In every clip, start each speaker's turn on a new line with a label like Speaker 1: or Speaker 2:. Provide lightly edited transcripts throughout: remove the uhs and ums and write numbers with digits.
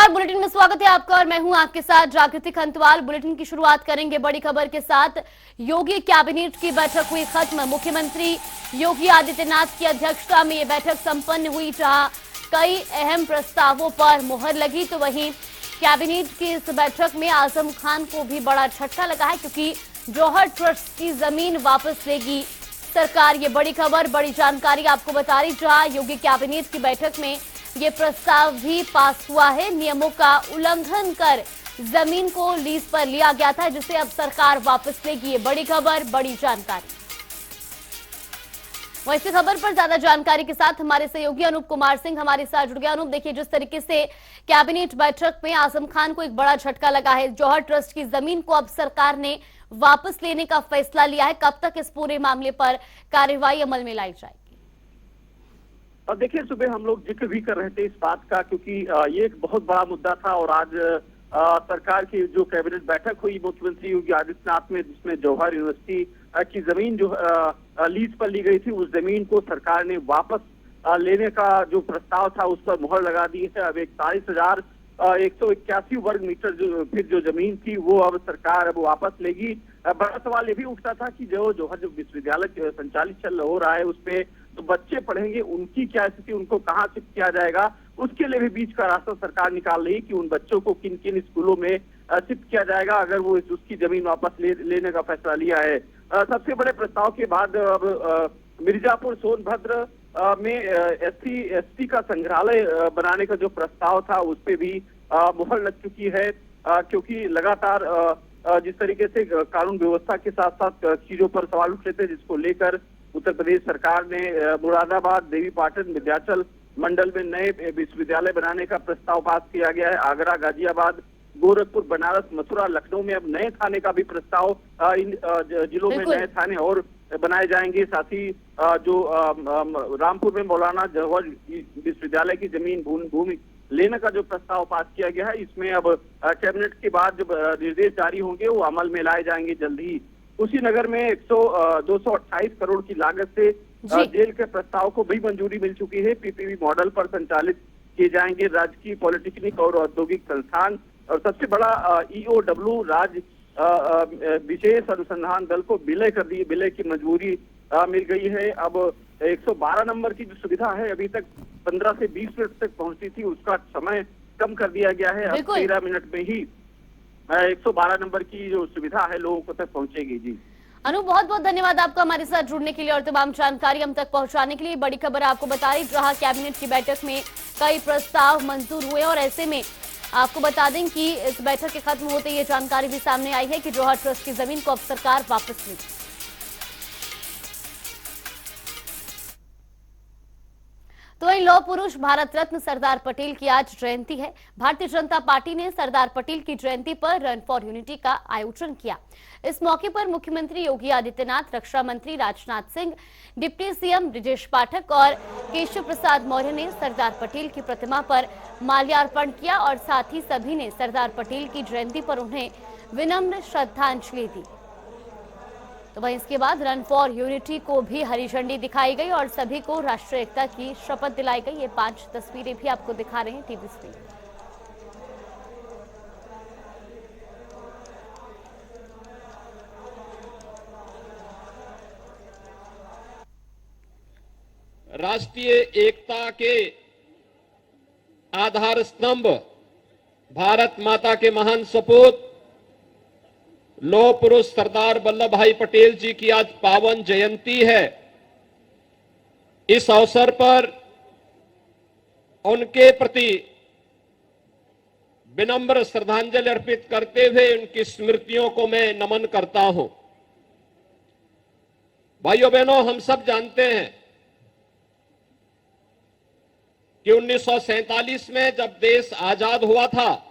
Speaker 1: नमस्कार, बुलेटिन में स्वागत है आपका और मैं हूं आपके साथ जागृति खंतवाल। बुलेटिन की शुरुआत करेंगे बड़ी खबर के साथ। योगी कैबिनेट की बैठक हुई खत्म। मुख्यमंत्री योगी आदित्यनाथ की अध्यक्षता में ये बैठक संपन्न हुई, जहां कई अहम प्रस्तावों पर मुहर लगी। तो वहीं कैबिनेट की इस बैठक में आजम खान को भी बड़ा झटका लगा है, क्योंकि जौहर ट्रस्ट की जमीन वापस लेगी सरकार। ये बड़ी खबर, बड़ी जानकारी आपको बता रही, जहां योगी कैबिनेट की बैठक में ये प्रस्ताव भी पास हुआ है। नियमों का उल्लंघन कर जमीन को लीज पर लिया गया था, जिसे अब सरकार वापस लेगी। ये बड़ी खबर, बड़ी जानकारी। वैसी खबर पर ज्यादा जानकारी के साथ हमारे सहयोगी अनूप कुमार सिंह हमारे साथ जुड़ गया। अनूप, देखिए, जिस तरीके से कैबिनेट बैठक में आजम खान को एक बड़ा झटका लगा है, जौहर ट्रस्ट की जमीन को अब सरकार ने वापस लेने का फैसला लिया है। कब तक इस पूरे मामले पर कार्यवाही अमल में लाई जाएगी?
Speaker 2: अब देखिए, सुबह हम लोग जिक्र भी कर रहे थे इस बात का, क्योंकि ये एक बहुत बड़ा मुद्दा था। और आज सरकार की जो कैबिनेट बैठक हुई मुख्यमंत्री योगी आदित्यनाथ में, जिसमें जौहर यूनिवर्सिटी की जमीन जो लीज पर ली गई थी, उस जमीन को सरकार ने वापस लेने का जो प्रस्ताव था उस पर मुहर लगा दी है। अब 41,181 वर्ग मीटर जो जमीन थी वो अब सरकार अब वापस लेगी। बड़ा सवाल ये भी उठता था कि जौहर जो विश्वविद्यालय संचालित चल हो रहा है उसपे तो बच्चे पढ़ेंगे, उनकी क्या स्थिति, उनको कहाँ शिफ्ट किया जाएगा, उसके लिए भी बीच का रास्ता सरकार निकाल रही कि उन बच्चों को किन किन स्कूलों में शिफ्ट किया जाएगा अगर वो उसकी जमीन वापस लेने का फैसला लिया है। सबसे बड़े प्रस्ताव के बाद अब मिर्जापुर सोनभद्र में एसटी का संग्रहालय बनाने का जो प्रस्ताव था उस पे भी मुहर लग चुकी है, क्योंकि लगातार जिस तरीके से कानून व्यवस्था के साथ साथ चीजों पर सवाल उठ रहे थे, जिसको लेकर उत्तर प्रदेश सरकार ने मुरादाबाद, देवी पाटन, विंध्याचल मंडल में नए विश्वविद्यालय बनाने का प्रस्ताव पास किया गया है। आगरा, गाजियाबाद, गोरखपुर, बनारस, मथुरा, लखनऊ में अब नए थाने का भी प्रस्ताव, इन जिलों में नए थाने और बनाए जाएंगे। साथ ही जो रामपुर में मौलाना जौहर विश्वविद्यालय की जमीन भूमि लेने का जो प्रस्ताव पास किया गया है, इसमें अब कैबिनेट के बाद जब निर्देश जारी होंगे वो अमल में लाए जाएंगे जल्द ही। कुशीनगर में 228 करोड़ की लागत से जेल के प्रस्ताव को भी मंजूरी मिल चुकी है। पीपीपी मॉडल पर संचालित किए जाएंगे राजकीय पॉलिटेक्निक और औद्योगिक संस्थान। और सबसे बड़ा ईओडब्ल्यू राज्य विशेष अनुसंधान दल को विलय की मंजूरी मिल गई है। अब 112 नंबर की जो सुविधा है अभी तक 15 से 20 मिनट तक पहुंचती थी, उसका समय कम कर दिया गया है। अब 13 मिनट में ही 112 नंबर की जो सुविधा है लोगों को तक पहुंचेगी। जी
Speaker 1: अनु, बहुत बहुत धन्यवाद आपका हमारे साथ जुड़ने के लिए और तमाम जानकारी हम तक पहुंचाने के लिए। बड़ी खबर आपको बता रही, जहां कैबिनेट की बैठक में कई प्रस्ताव मंजूर हुए और ऐसे में आपको बता दें कि इस बैठक के खत्म होते ये जानकारी भी सामने आई है कि जौहर ट्रस्ट की जमीन को अब सरकार वापस लेगी। तो वहीं लौह पुरुष भारत रत्न सरदार पटेल की आज जयंती है। भारतीय जनता पार्टी ने सरदार पटेल की जयंती पर रन फॉर यूनिटी का आयोजन किया। इस मौके पर मुख्यमंत्री योगी आदित्यनाथ, रक्षा मंत्री राजनाथ सिंह, डिप्टी सीएम ब्रजेश पाठक और केशव प्रसाद मौर्य ने सरदार पटेल की प्रतिमा पर माल्यार्पण किया और साथ ही सभी ने सरदार पटेल की जयंती पर उन्हें विनम्र श्रद्धांजलि दी। तो वहीं इसके बाद रन फॉर यूनिटी को भी हरी झंडी दिखाई गई और सभी को राष्ट्रीय एकता की शपथ दिलाई गई। ये 5 तस्वीरें भी आपको दिखा रहे हैं टीवी स्क्रीन।
Speaker 3: राष्ट्रीय एकता के आधार स्तंभ भारत माता के महान सपूत लौह पुरुष सरदार वल्लभ भाई पटेल जी की आज पावन जयंती है। इस अवसर पर उनके प्रति विनम्र श्रद्धांजलि अर्पित करते हुए उनकी स्मृतियों को मैं नमन करता हूं। भाइयों बहनों, हम सब जानते हैं कि 1947 में जब देश आजाद हुआ था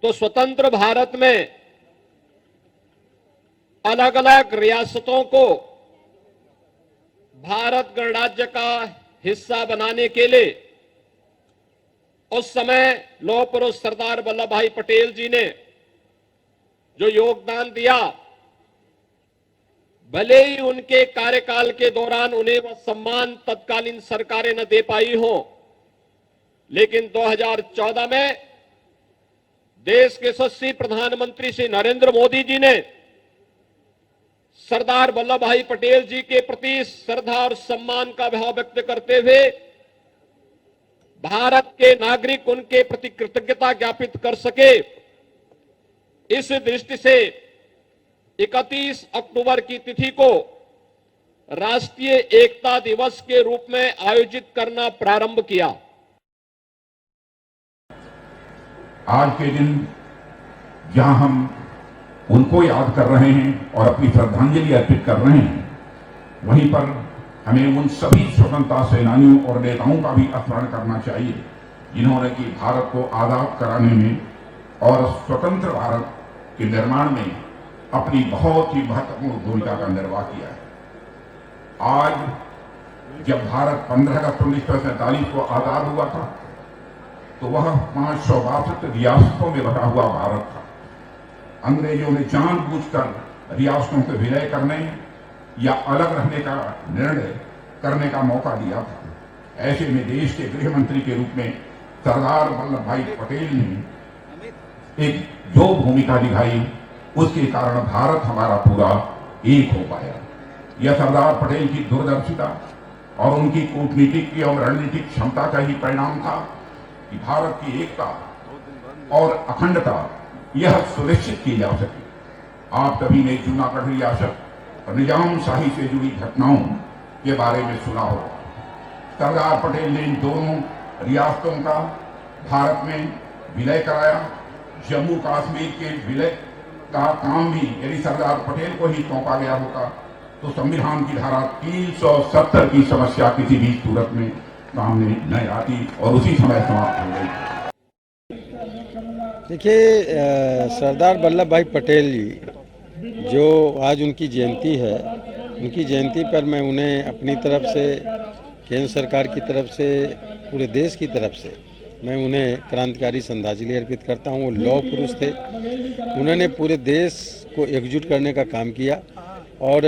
Speaker 3: तो स्वतंत्र भारत में अलग अलग रियासतों को भारत गणराज्य का हिस्सा बनाने के लिए उस समय लौह पुरुष सरदार वल्लभ भाई पटेल जी ने जो योगदान दिया, भले ही उनके कार्यकाल के दौरान उन्हें वह सम्मान तत्कालीन सरकारें न दे पाई हो, लेकिन 2014 में देश के यशस्वी प्रधानमंत्री श्री नरेंद्र मोदी जी ने सरदार वल्लभ भाई पटेल जी के प्रति श्रद्धा और सम्मान का भाव व्यक्त करते हुए भारत के नागरिक उनके प्रति कृतज्ञता ज्ञापित कर सके, इस दृष्टि से 31 अक्टूबर की तिथि को राष्ट्रीय एकता दिवस के रूप में आयोजित करना प्रारंभ किया।
Speaker 4: आज के दिन जहां हम उनको याद कर रहे हैं और अपनी श्रद्धांजलि अर्पित कर रहे हैं, वहीं पर हमें उन सभी स्वतंत्रता सेनानियों और नेताओं का भी स्मरण करना चाहिए जिन्होंने कि भारत को आजाद कराने में और स्वतंत्र भारत के निर्माण में अपनी बहुत ही महत्वपूर्ण भूमिका का निर्वाह किया है। आज जब भारत 15 अगस्त 1947 को आजाद हुआ था तो वह 562 रियासतों में बटा हुआ भारत था। अंग्रेजों ने जानबूझकर रियासतों के विलय करने या अलग रहने का निर्णय करने का मौका दिया था। ऐसे में देश के गृह मंत्री के रूप में सरदार वल्लभ भाई पटेल ने एक जो भूमिका निभाई, उसके कारण भारत हमारा पूरा एक हो पाया। यह सरदार पटेल की दूरदर्शिता और उनकी कूटनीतिक एवं रणनीतिक क्षमता का ही परिणाम था कि भारत की एकता और अखंडता यह सुनिश्चित की जा सके। आप सभी ने जूनागढ़ रियासत और निजाम शाही से जुड़ी घटनाओं के बारे में सुना होगा। सरदार पटेल ने इन दोनों रियासतों का भारत में विलय कराया। जम्मू कश्मीर के विलय का काम भी यदि सरदार पटेल को ही सौंपा गया होता तो संविधान की धारा 370 की समस्या किसी भी सूरत में सामने न आती और उसी समय समाप्त हो गई।
Speaker 5: देखिए, सरदार वल्लभ भाई पटेल जी जो आज उनकी जयंती है, उनकी जयंती पर मैं उन्हें अपनी तरफ से, केंद्र सरकार की तरफ से, पूरे देश की तरफ से मैं उन्हें क्रांतिकारी श्रद्धांजलि अर्पित करता हूँ। वो लौह पुरुष थे, उन्होंने पूरे देश को एकजुट करने का काम किया और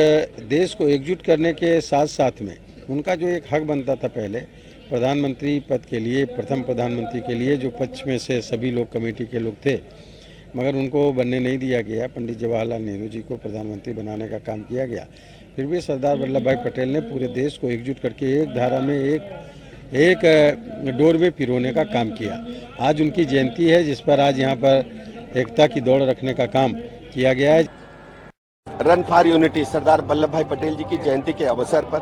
Speaker 5: देश को एकजुट करने के साथ साथ में उनका जो एक हक बनता था पहले प्रधानमंत्री पद के लिए, प्रथम प्रधानमंत्री के लिए, जो पक्ष में से सभी लोग कमेटी के लोग थे, मगर उनको बनने नहीं दिया गया। पंडित जवाहरलाल नेहरू जी को प्रधानमंत्री बनाने का काम किया गया। फिर भी सरदार वल्लभ भाई पटेल ने पूरे देश को एकजुट करके एक धारा में, एक डोर में पिरोने का काम किया। आज उनकी जयंती है, जिस पर आज यहाँ पर एकता की दौड़ रखने का काम किया गया है।
Speaker 6: Run for unity Sardar Vallabh भाई पटेल जी की जयंती के अवसर पर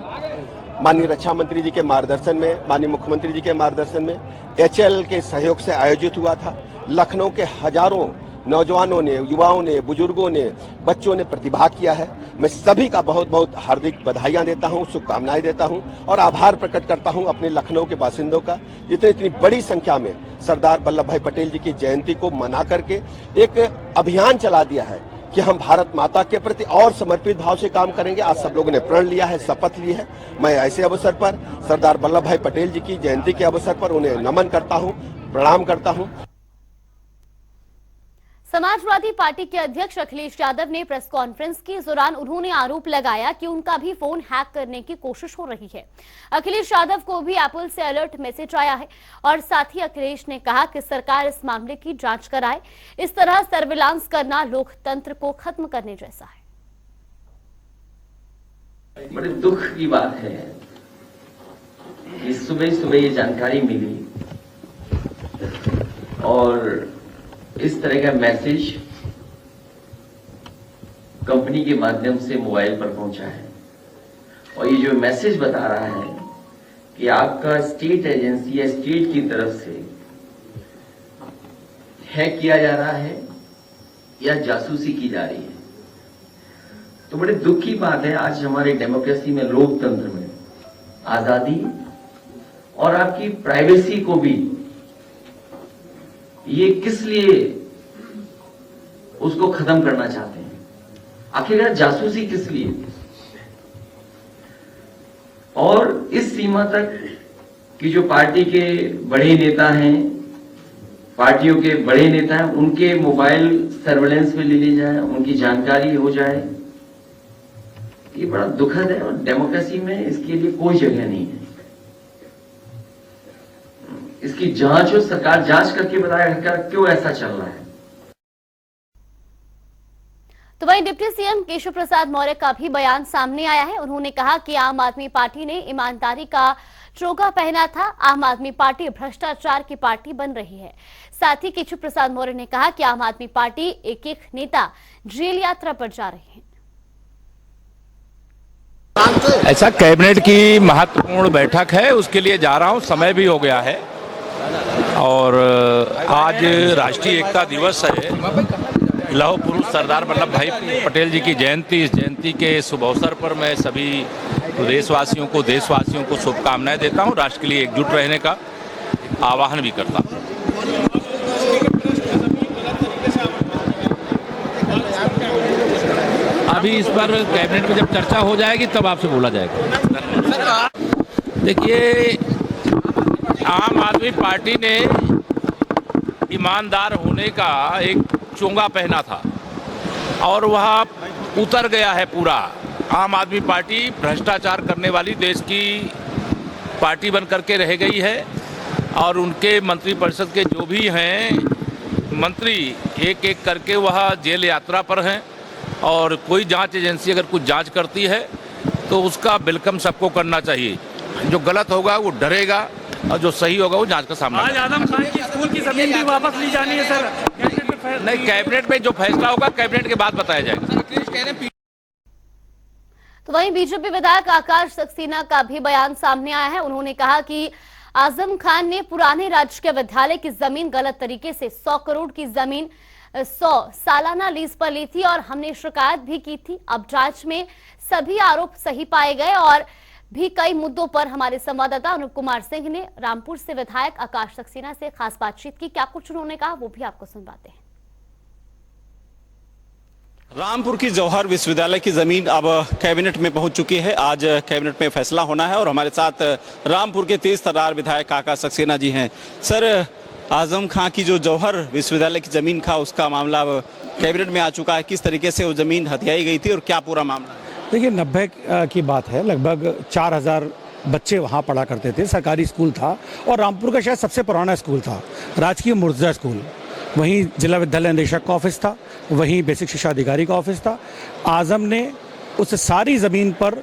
Speaker 6: माननीय रक्षा मंत्री जी के मार्गदर्शन में, माननीय मुख्यमंत्री जी के मार्गदर्शन में एचएएल के सहयोग से आयोजित हुआ था। लखनऊ के हजारों नौजवानों ने, युवाओं ने, बुजुर्गों ने, बच्चों ने प्रतिभाग किया है। मैं सभी का बहुत बहुत हार्दिक बधाइयां देता हूं, शुभकामनाएं देता हूं और आभार प्रकट करता हूं अपने लखनऊ के बासिंदों का, जितने इतनी बड़ी संख्या में सरदार वल्लभ भाई पटेल जी की जयंती को मना करके एक अभियान चला दिया है कि हम भारत माता के प्रति और समर्पित भाव से काम करेंगे। आज सब लोगों ने प्रण लिया है, शपथ ली है। मैं ऐसे अवसर पर सरदार वल्लभ भाई पटेल जी की जयंती के अवसर पर उन्हें नमन करता हूं, प्रणाम करता हूं।
Speaker 1: समाजवादी पार्टी के अध्यक्ष अखिलेश यादव ने प्रेस कॉन्फ्रेंस की इस दौरान उन्होंने आरोप लगाया कि उनका भी फोन हैक करने की कोशिश हो रही है। अखिलेश यादव को भी एप्पल से अलर्ट मैसेज आया है और साथ ही अखिलेश ने कहा कि सरकार इस मामले की जांच कराए। इस तरह सर्विलांस करना लोकतंत्र को खत्म करने जैसा है।
Speaker 7: बड़े दुख की बात है कि सुबह सुबह ये जानकारी मिली और इस तरह का मैसेज कंपनी के माध्यम से मोबाइल पर पहुंचा है और ये जो मैसेज बता रहा है कि आपका स्टेट एजेंसी या स्टेट की तरफ से हैक किया जा रहा है या जासूसी की जा रही है। तो बड़े दुख की बात है, आज हमारे डेमोक्रेसी में, लोकतंत्र में आजादी और आपकी प्राइवेसी को भी ये किस लिए उसको खत्म करना चाहते हैं? आखिरकार जासूसी किस लिए? और इस सीमा तक कि जो पार्टी के बड़े नेता हैं, पार्टियों के बड़े नेता हैं, उनके मोबाइल सर्वेलेंस में ले ली जाए, उनकी जानकारी हो जाए, ये बड़ा दुखद है और डेमोक्रेसी में इसके लिए कोई जगह नहीं है। इसकी जांच हो, सरकार जांच करके बताएगा क्यों ऐसा चल रहा है।
Speaker 1: तो वहीं डिप्टी सीएम केशव प्रसाद मौर्य का भी बयान सामने आया है। उन्होंने कहा कि आम आदमी पार्टी ने ईमानदारी का चोगा पहना था। आम आदमी पार्टी भ्रष्टाचार की पार्टी बन रही है। साथ ही केशव प्रसाद मौर्य ने कहा कि आम आदमी पार्टी एक एक नेता जेल यात्रा पर जा रहे हैं।
Speaker 8: ऐसा कैबिनेट की महत्वपूर्ण बैठक है, उसके लिए जा रहा हूं, समय भी हो गया है और आज राष्ट्रीय एकता दिवस है। लौह पुरुष सरदार वल्लभ भाई पटेल जी की जयंती, इस जयंती के शुभ अवसर पर मैं सभी देशवासियों को शुभकामनाएं देता हूं। राष्ट्र के लिए एकजुट रहने का आह्वान भी करता हूं। अभी इस पर कैबिनेट में जब चर्चा हो जाएगी तब आपसे बोला जाएगा। देखिए, आम आदमी पार्टी ने ईमानदार होने का एक चोंगा पहना था और वह उतर गया है पूरा। आम आदमी पार्टी भ्रष्टाचार करने वाली देश की पार्टी बन करके रह गई है और उनके मंत्रिपरिषद के जो भी हैं मंत्री एक एक करके वह जेल यात्रा पर हैं और कोई जांच एजेंसी अगर कुछ जांच करती है तो उसका वेलकम सबको करना चाहिए। जो गलत होगा वो डरेगा और जो सही होगा वो जांच का सामना।
Speaker 9: आज आजम खान की स्कूल की जमीन भी वापस ली जानी है सर।
Speaker 8: नहीं, कैबिनेट में जो फैसला होगा कैबिनेट के बाद बताया जाएगा।
Speaker 1: तो वहीं बीजेपी विधायक आकाश सक्सेना का भी बयान सामने आया है। उन्होंने कहा कि आजम खान ने पुराने राजकीय विद्यालय की जमीन गलत तरीके से 100 करोड़ की जमीन 100 सालाना लीज पर ली थी और हमने शिकायत भी की थी। अब जांच में सभी आरोप सही पाए गए और भी कई मुद्दों पर हमारे संवाददाता अनुप कुमार सिंह ने रामपुर से विधायक आकाश सक्सेना से खास बातचीत की। क्या कुछ उन्होंने कहा वो भी आपको सुनवाते हैं।
Speaker 10: रामपुर की जवाहर विश्वविद्यालय की जमीन अब कैबिनेट में पहुंच चुकी है। आज कैबिनेट में फैसला होना है और हमारे साथ रामपुर के तेज तर्रार विधायक आकाश सक्सेना जी हैं। सर, आजम खां की जो जवाहर विश्वविद्यालय की जमीन था उसका मामला अब कैबिनेट में आ चुका है। किस तरीके से वो जमीन हथियाई गई थी और क्या पूरा मामला?
Speaker 9: देखिए, 90 की बात है। लगभग 4000 बच्चे वहाँ पढ़ा करते थे। सरकारी स्कूल था और रामपुर का शायद सबसे पुराना स्कूल था, राजकीय मुर्जा स्कूल। वहीं जिला विद्यालय निदेशक का ऑफिस था, वहीं बेसिक शिक्षा अधिकारी का ऑफिस था। आजम ने उस सारी ज़मीन पर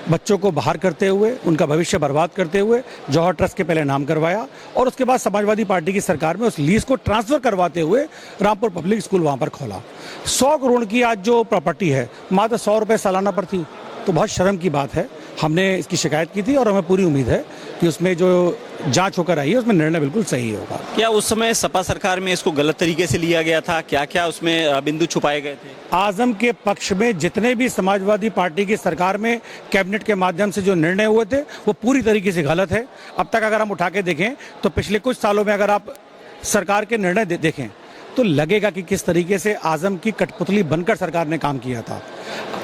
Speaker 9: बच्चों को बाहर करते हुए, उनका भविष्य बर्बाद करते हुए जौहर ट्रस्ट के पहले नाम करवाया और उसके बाद समाजवादी पार्टी की सरकार में उस लीज को ट्रांसफर करवाते हुए रामपुर पब्लिक स्कूल वहाँ पर खोला। 100 करोड़ की आज जो प्रॉपर्टी है मात्र 100 रुपये सालाना पर थी, तो बहुत शर्म की बात है। हमने इसकी शिकायत की थी और हमें पूरी उम्मीद है कि उसमें जो जांच होकर आई है उसमें निर्णय बिल्कुल सही होगा।
Speaker 10: क्या उस समय सपा सरकार में इसको गलत तरीके से लिया गया था? क्या क्या उसमें बिंदु छुपाए गए थे?
Speaker 9: आजम के पक्ष में जितने भी समाजवादी पार्टी की सरकार में कैबिनेट के माध्यम से जो निर्णय हुए थे वो पूरी तरीके से गलत है। अब तक अगर हम उठा के देखें तो पिछले कुछ सालों में अगर आप सरकार के निर्णय देखें तो लगेगा कि किस तरीके से आजम की कठपुतली बनकर सरकार ने काम किया था।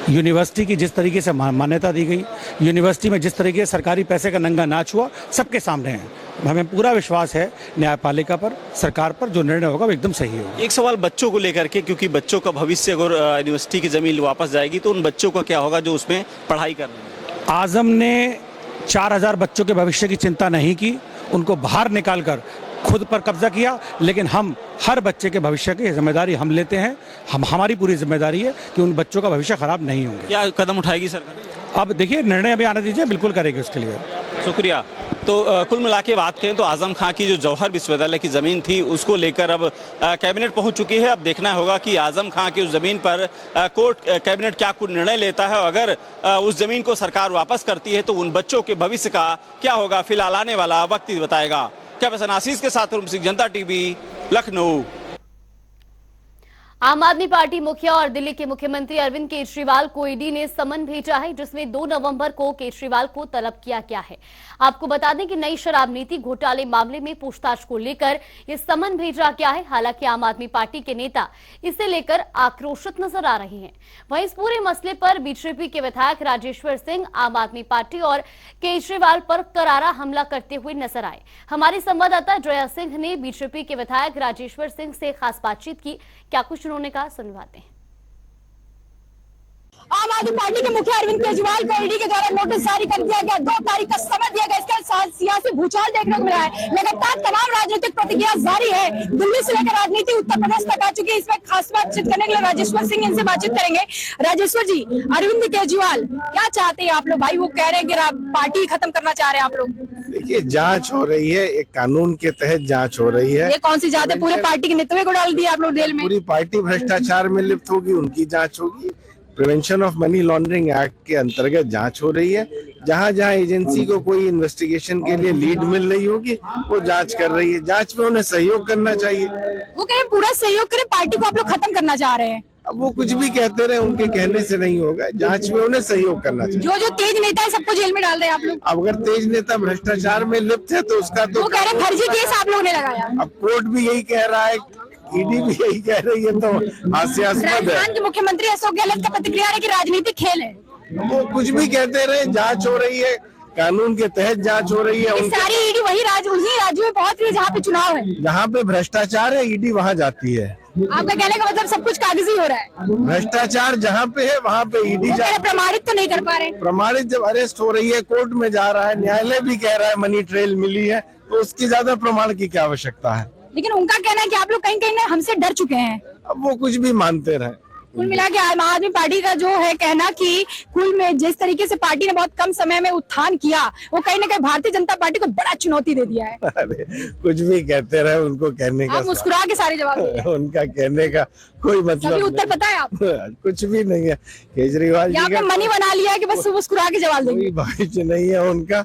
Speaker 9: यूनिवर्सिटी की जिस तरीके से मान्यता दी गई, यूनिवर्सिटी में जिस तरीके से सरकारी पैसे का नंगा नाच हुआ, सबके सामने है। हमें पूरा विश्वास है न्यायपालिका पर, सरकार पर, जो निर्णय होगा वो एकदम सही होगा।
Speaker 10: एक सवाल बच्चों को लेकर के, क्योंकि बच्चों का भविष्य अगर यूनिवर्सिटी की जमीन वापस जाएगी तो उन बच्चों का क्या होगा जो उसमें पढ़ाई कर रहे हैं?
Speaker 9: आजम ने 4000 बच्चों के भविष्य की चिंता नहीं की, उनको बाहर निकालकर खुद पर कब्जा किया। लेकिन हम हर बच्चे के भविष्य की जिम्मेदारी हम लेते हैं। हमारी पूरी जिम्मेदारी है कि उन बच्चों का भविष्य खराब नहीं होंगे।
Speaker 10: क्या कदम उठाएगी सरकार?
Speaker 9: अब देखिए, निर्णय अभी आने दीजिए, बिल्कुल करेगी उसके लिए।
Speaker 10: शुक्रिया। तो कुल मिला के बात करें तो आजम खां की जो जौहर विश्वविद्यालय की जमीन थी उसको लेकर अब कैबिनेट पहुंच चुकी है। अब देखना होगा कि आजम खां की उस जमीन पर कोर्ट कैबिनेट क्या कुछ निर्णय लेता है। अगर उस जमीन को सरकार वापस करती है तो उन बच्चों के भविष्य का क्या होगा, फिलहाल आने वाला वक्त ही बताएगा। कैप्टन आशीष के साथ रुम सिंह, जनता टीवी, लखनऊ।
Speaker 1: आम आदमी पार्टी मुखिया और दिल्ली के मुख्यमंत्री अरविंद केजरीवाल को ईडी ने समन भेजा है, जिसमें 2 नवंबर को केजरीवाल को तलब किया गया है। आपको बता दें कि नई शराब नीति घोटाले मामले में पूछताछ को लेकर यह समन भेजा गया है। हालांकि आम आदमी पार्टी के नेता इसे लेकर आक्रोशित नजर आ रहे हैं। वहीं इस पूरे मसले पर बीजेपी के विधायक राजेश्वर सिंह आम आदमी पार्टी और केजरीवाल पर करारा हमला करते हुए नजर आए। हमारी संवाददाता जया सिंह ने बीजेपी के विधायक राजेश्वर सिंह से खास बातचीत की। क्या कुछ उन्होंने कहा, सुनवाते हैं।
Speaker 11: आम आदमी पार्टी के मुखिया अरविंद केजरीवाल को ईडी के द्वारा नोटिस जारी कर दिया गया, 2 तारीख का समय दिया गया। इसके साथ सियासी भूचाल देखने को मिला है। लगातार तमाम राजनीतिक प्रतिक्रिया जारी है। दिल्ली से लेकर राजनीति उत्तर प्रदेश तक आ चुकी है। इसमें खास बातचीत करने के लिए राजेश्वर सिंह इनसे बातचीत करेंगे। राजेश्वर जी, अरविंद केजरीवाल क्या चाहते हैं आप लोग? भाई वो कह रहे हैं कि पार्टी खत्म करना चाह रहे हैं आप लोग।
Speaker 12: देखिए, जांच हो रही है, एक कानून के तहत जांच हो रही है।
Speaker 11: ये कौन सी जांच है? पूरे पार्टी के नेतृत्व को डाल दिया आप लोग जेल में।
Speaker 12: पूरी पार्टी भ्रष्टाचार में लिप्त होगी, उनकी जांच होगी। Prevention of money laundering act के अंतर्गत जांच हो रही है। जहां जहां एजेंसी को कोई इन्वेस्टिगेशन के लिए लीड मिल रही होगी, वो जांच कर रही है। जांच में उन्हें सहयोग करना चाहिए।
Speaker 11: वो कह रहे पूरा सहयोग करें, पार्टी को आप लोग खत्म करना चाह रहे हैं।
Speaker 12: अब वो कुछ भी कहते रहे, उनके कहने से नहीं होगा। जांच में उन्हें सहयोग करना चाहिए।
Speaker 11: जो तेज नेता है सबको जेल में डाल रहे हैं आप लोग।
Speaker 12: अब अगर तेज नेता भ्रष्टाचार में लिप्त है तो उसका तो
Speaker 11: वो कह रहे फर्जी केस आप लोगों ने लगाया।
Speaker 12: अब कोर्ट भी यही कह रहा है, ईडी भी यही कह रही है, तो हास्यास्पद है।
Speaker 11: राजस्थान के मुख्यमंत्री अशोक गहलोत का प्रतिक्रिया है कि राजनीतिक खेल है।
Speaker 12: वो कुछ भी कहते रहे, जांच हो रही है, कानून के तहत जांच हो रही है।
Speaker 11: सारी ईडी उन्हीं राज्यों में पहुंच रही है जहाँ पे चुनाव है।
Speaker 12: जहाँ पे भ्रष्टाचार है, ईडी वहाँ जाती है।
Speaker 11: आपका कहने का मतलब सब कुछ कागजी हो रहा है।
Speaker 12: भ्रष्टाचार जहाँ पे है वहाँ पे ईडी
Speaker 11: प्रमाणित तो नहीं कर पा रहे।
Speaker 12: प्रमाणित जब अरेस्ट हो रही है, कोर्ट में जा रहा है, न्यायालय भी कह रहा है मनी ट्रेल मिली है, तो उसकी ज्यादा प्रमाण की क्या आवश्यकता है?
Speaker 11: लेकिन उनका कहना है कि आप लोग कहीं कहीं हमसे डर चुके हैं।
Speaker 12: अब वो कुछ भी मानते रहे।
Speaker 11: कुल मिला के आम आदमी पार्टी का जो है कहना कि कुल में जिस तरीके से पार्टी ने बहुत कम समय में उत्थान किया, वो कहीं ना कहीं भारतीय जनता पार्टी को बड़ा चुनौती दे दिया है।
Speaker 12: अरे कुछ भी कहते रहे, उनको कहने का
Speaker 11: मुस्कुरा के सारे जवाब
Speaker 12: उनका कहने का कोई मतलब
Speaker 11: उत्तर पता है आप?
Speaker 12: कुछ भी नहीं है। केजरीवाल जी का
Speaker 11: मनी बना लिया है कि बस मुस्कुरा के जवाब देंगे।
Speaker 12: कोई भविष्य नहीं है उनका।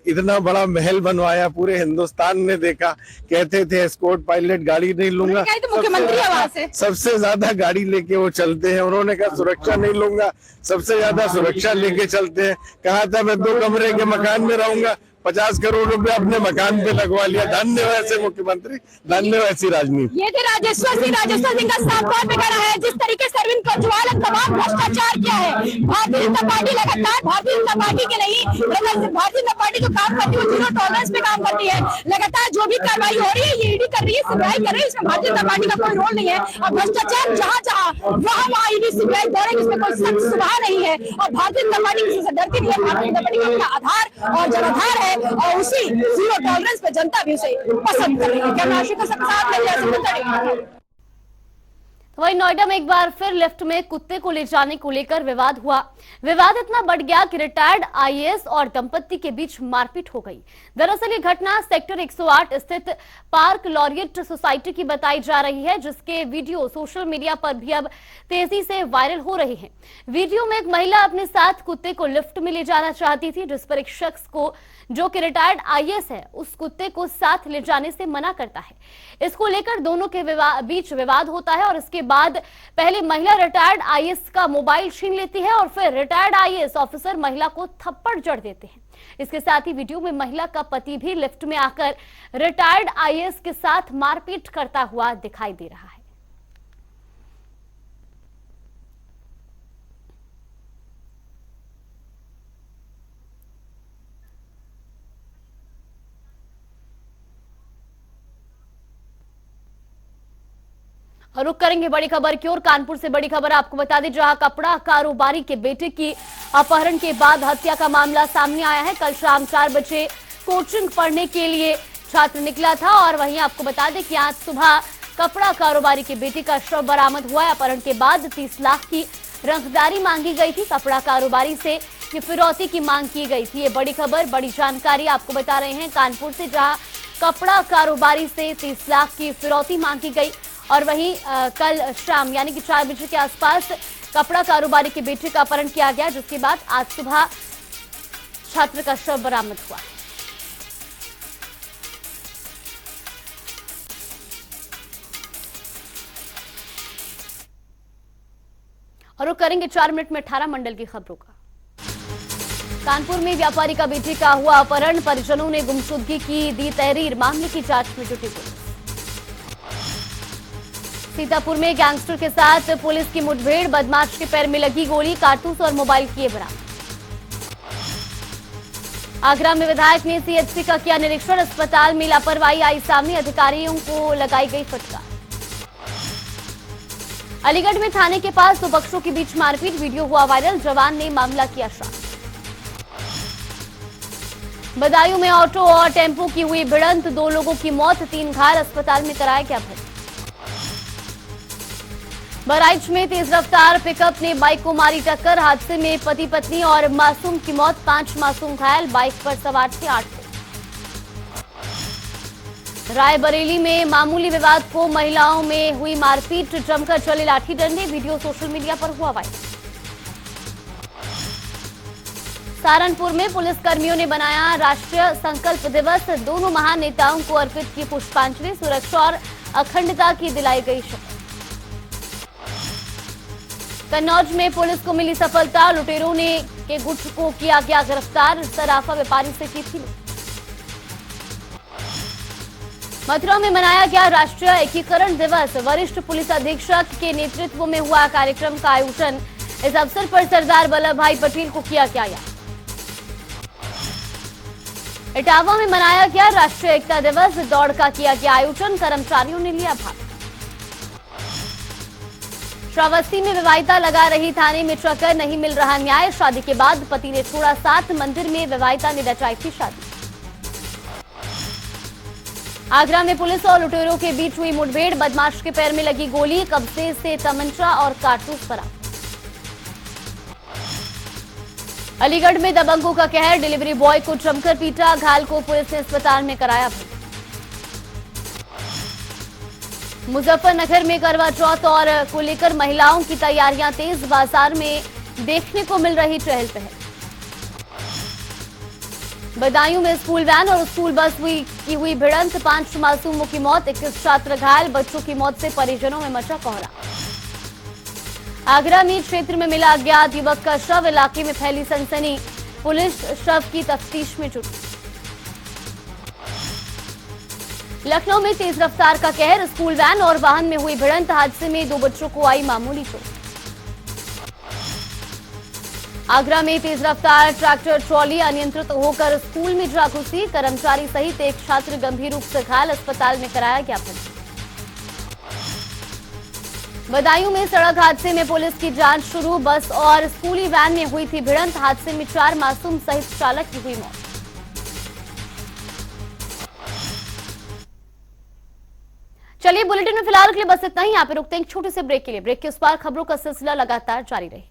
Speaker 12: इतना बड़ा महल बनवाया, पूरे हिंदुस्तान ने देखा। कहते थे एस्कॉर्ट पायलट गाड़ी नहीं लूंगा,
Speaker 11: तो मुख्यमंत्री आवास है।
Speaker 12: सबसे ज्यादा गाड़ी लेके वो चलते हैं। उन्होंने कहा सुरक्षा नहीं लूंगा, सबसे ज्यादा सुरक्षा लेके चलते हैं। कहा था मैं 2 कमरे के मकान में रहूंगा, 50 करोड़ रुपए अपने मकान पे लगवा लिया। धन्यवाद ऐसे मुख्यमंत्री, धन्यवाद ऐसी राजनीति।
Speaker 11: ये थे राजेश्वर सिंह का साफ तौर पे कहना है। जिस तरीके से अरविंद केजरीवाल ने तमाम भ्रष्टाचार किया है, भारतीय जनता पार्टी लगातार भारतीय जनता पार्टी के नहीं, भारतीय जनता पार्टी जो काम करती है जीरो टॉलरेंस पे काम करती है। लगातार जो भी कार्रवाई हो रही है, ये ईडी कर रही है, सीबीआई कर रही है, इसमें भारतीय जनता पार्टी का कोई रोल नहीं है। और भ्रष्टाचार जहाँ वहाँ ईडी सीबीआई दौड़ेगी, इसमें कोई सख्त सुधार नहीं है। और भारतीय जनता पार्टी किसी से डरती नहीं है। भारतीय जनता पार्टी का अपना आधार और जनाधार है, और उसी जीरो टॉलरेंस पे जनता भी उसे पसंद कर रही है। क्या राशि का साथ
Speaker 1: तो वही नोएडा में एक बार फिर लिफ्ट में कुत्ते को ले जाने को लेकर विवाद हुआ। विवाद इतना बढ़ गया कि रिटायर्ड आईएएस और दंपत्ति के बीच मारपीट हो गई। दरअसल ये घटना सेक्टर 108 स्थित पार्क लॉरियट सोसाइटी की बताई जा रही है, जिसके वीडियो सोशल मीडिया पर भी अब तेजी से वायरल हो रहे हैं। वीडियो में एक महिला अपने साथ कुत्ते को लिफ्ट में ले जाना चाहती थी, जिस पर एक शख्स को, जो कि रिटायर्ड आईएएस है, उस कुत्ते को साथ ले जाने से मना करता है। इसको लेकर दोनों के बीच विवाद होता है और इसके बाद पहले महिला रिटायर्ड आईएएस का मोबाइल छीन लेती है और फिर रिटायर्ड आईएएस ऑफिसर महिला को थप्पड़ जड़ देते हैं। इसके साथ ही वीडियो में महिला का पति भी लिफ्ट में आकर रिटायर्ड आईएएस के साथ मारपीट करता हुआ दिखाई दे रहा है। और रुक करेंगे बड़ी खबर की ओर। कानपुर से बड़ी खबर आपको बता दें, जहां कपड़ा कारोबारी के बेटे की अपहरण के बाद हत्या का मामला सामने आया है। कल शाम 4 बजे कोचिंग पढ़ने के लिए छात्र निकला था और वहीं आपको बता दें कि आज सुबह कपड़ा कारोबारी के बेटे का शव बरामद हुआ है। अपहरण के बाद 30 लाख की रंगदारी मांगी गई थी। कपड़ा कारोबारी से ये फिरौती की मांग की गई थी। ये बड़ी खबर, बड़ी जानकारी आपको बता रहे हैं कानपुर से, जहां कपड़ा कारोबारी से 30 लाख की फिरौती मांगी गई और वहीं कल शाम यानी कि 4 बजे के आसपास कपड़ा कारोबारी के बेटे का अपहरण किया गया, जिसके बाद आज सुबह छात्र का शव बरामद हुआ। और वो करेंगे 4 मिनट में 18 मंडल की खबरों का। कानपुर में व्यापारी का बेटे का हुआ अपहरण, परिजनों ने गुमशुदगी की दी तहरीर, मामले की जांच में जुटी पुलिस। सीतापुर में गैंगस्टर के साथ पुलिस की मुठभेड़, बदमाश के पैर में लगी गोली, कारतूस और मोबाइल किए बरामद। आगरा में विधायक ने सीएचसी का किया निरीक्षण, अस्पताल में लापरवाही आई सामने, अधिकारियों को लगाई गई फटकार। अलीगढ़ में थाने के पास दो पक्षों के बीच मारपीट, वीडियो हुआ वायरल, जवान ने मामला किया शांत। बदायूं में ऑटो और टेम्पो की हुई भिड़ंत, 2 लोगों की मौत, 3 घायल, अस्पताल में कराया गया भर्ती। बहराइच में तेज रफ्तार पिकअप ने बाइक को मारी टक्कर, हादसे में पति पत्नी और मासूम की मौत, 5 मासूम घायल, बाइक पर सवार थे 8 लोग। रायबरेली में मामूली विवाद को महिलाओं में हुई मारपीट, जमकर चले लाठी डंडे, वीडियो सोशल मीडिया पर हुआ वायरल। सहारनपुर में पुलिस कर्मियों ने बनाया राष्ट्रीय संकल्प दिवस, दोनों महान नेताओं को अर्पित की पुष्पांजलि, सुरक्षा और अखंडता की दिलाई गई शपथ। कन्नौज में पुलिस को मिली सफलता, लुटेरों ने के गुट को किया गया गिरफ्तार, सराफा व्यापारी से की थी लूट। मथुरा में मनाया गया राष्ट्रीय एकीकरण दिवस, वरिष्ठ पुलिस अधीक्षक के नेतृत्व में हुआ कार्यक्रम का आयोजन, इस अवसर पर सरदार वल्लभ भाई पटेल को किया गया याद। इटावा में मनाया गया राष्ट्रीय एकता दिवस, दौड़ का किया गया आयोजन, कर्मचारियों ने लिया भाग। श्रावस्ती में विवाहिता लगा रही थाने में चक्कर, नहीं मिल रहा न्याय, शादी के बाद पति ने छोड़ा साथ, मंदिर में विवाहिता ने रचाई थी शादी। आगरा में पुलिस और लुटेरों के बीच हुई मुठभेड़, बदमाश के पैर में लगी गोली, कब्जे से तमंचा और कारतूस बरामद। अलीगढ़ में दबंगों का कहर, डिलीवरी बॉय को जमकर पीटा, घायल को पुलिस ने अस्पताल में कराया भर्ती। मुजफ्फरनगर में करवा चौथ और को लेकर महिलाओं की तैयारियां तेज, बाजार में देखने को मिल रही चहल पहल। बदायूं में स्कूल वैन और स्कूल बस की हुई भिड़ंत, 5 मासूमों की मौत, 21 छात्र घायल, बच्चों की मौत से परिजनों में मचा कोहरा। आगरा मीर क्षेत्र में मिला अज्ञात युवक का शव, इलाके में फैली सनसनी, पुलिस शव की तफ्तीश में जुटी। लखनऊ में तेज रफ्तार का कहर, स्कूल वैन और वाहन में हुई भिड़ंत, हादसे में 2 बच्चों को आई मामूली चोट। आगरा में तेज रफ्तार ट्रैक्टर ट्रॉली अनियंत्रित होकर स्कूल में जा घुसी, कर्मचारी सहित एक छात्र गंभीर रूप से घायल, अस्पताल में कराया गया भर्ती। बदायूं में सड़क हादसे में पुलिस की जांच शुरू, बस और स्कूली वैन में हुई थी भिड़ंत, हादसे में 4 मासूम सहित चालक की हुई मौत। चलिए बुलेटिन में फिलहाल के लिए बस इतना ही, यहाँ पे रुकते हैं एक छोटे से ब्रेक के लिए। ब्रेक के उस पार खबरों का सिलसिला लगातार जारी रहे।